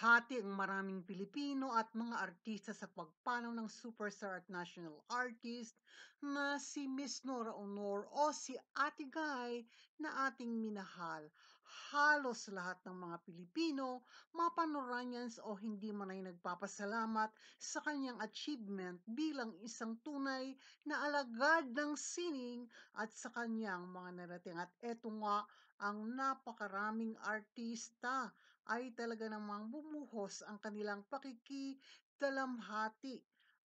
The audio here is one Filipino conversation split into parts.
Nalulwalhati ang maraming Pilipino at mga artista sa pagpanaw ng superstar at national artist na si Miss Nora Honor o si Ate Guy na ating minahal. Halos lahat ng mga Pilipino, mga Panoranians o hindi man ay nagpapasalamat sa kanyang achievement bilang isang tunay na alagad ng sining at sa kanyang mga narating. At eto nga, ang napakaraming artista ay talaga namang bumuhos ang kanilang pakikidalamhati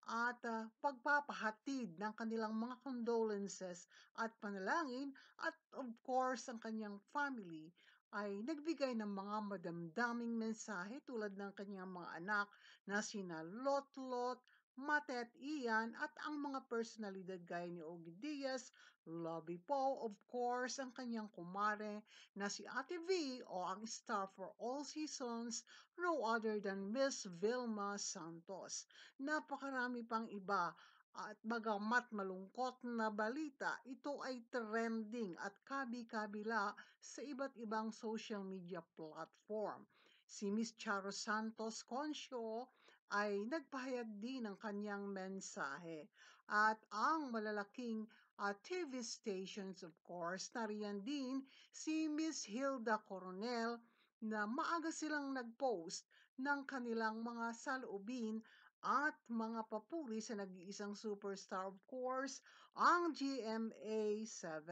at pagpapahatid ng kanilang mga condolences at panalangin at of course ang kanyang family ay nagbigay ng mga madamdaming mensahe tulad ng kanyang mga anak na sina Lotlot, Mate at Ian at ang mga personalidad gaya ni Ogie Diaz, Lovey Poe, of course, ang kanyang kumare na si Ate V o ang star for all seasons, no other than Miss Vilma Santos. Napakarami pang iba at bagamat malungkot na balita, ito ay trending at kabi-kabila sa iba't ibang social media platform. Si Miss Charo Santos Concio ay nagpahayag din ng kanyang mensahe at ang malalaking TV stations of course, nariyan din si Miss Hilda Coronel na maaga silang nag-post ng kanilang mga saloobin at mga papuri sa nag-iisang superstar of course, ang GMA7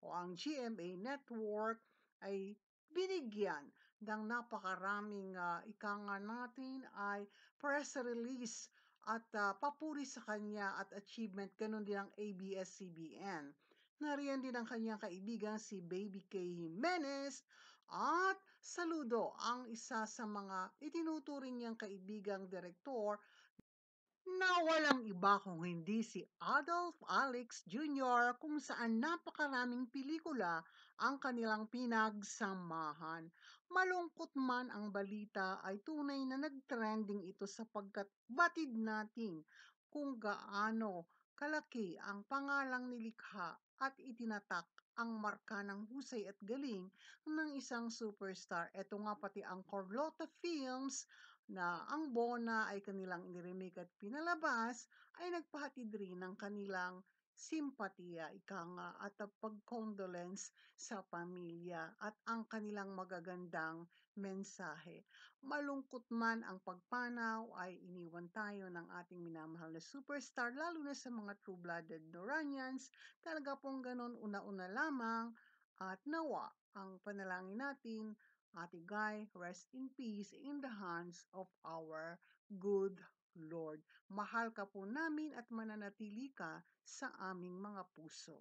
o ang GMA Network ay binigyan ng napakaraming ika nga natin ay press release at papuri sa kanya at achievement, ganun din ang ABS-CBN. Nariyan din ang kanyang kaibigan si Baby K. Jimenez at saludo ang isa sa mga itinuturing niyang kaibigang direktor na walang iba kung hindi si Adolf Alex Jr. kung saan napakaraming pelikula ang kanilang pinagsamahan. Malungkot man ang balita ay tunay na nag-trending ito sapagkat batid natin kung gaano kalaki ang pangalang nilikha at itinatak ang marka ng husay at galing ng isang superstar. Ito nga pati ang Carlota Films na ang Bona ay kanilang ni-remake at pinalabas ay nagpahatid rin ng kanilang simpatiya, ika nga, at pag-condolence sa pamilya at ang kanilang magagandang mensahe. Malungkot man ang pagpanaw ay iniwan tayo ng ating minamahal na superstar lalo na sa mga true-blooded Noranians. Talaga pong ganon una-una lamang at nawa ang panalangin natin Ate Guy, rest in peace in the hands of our good Lord. Mahal ka po namin at mananatili ka sa aming mga puso.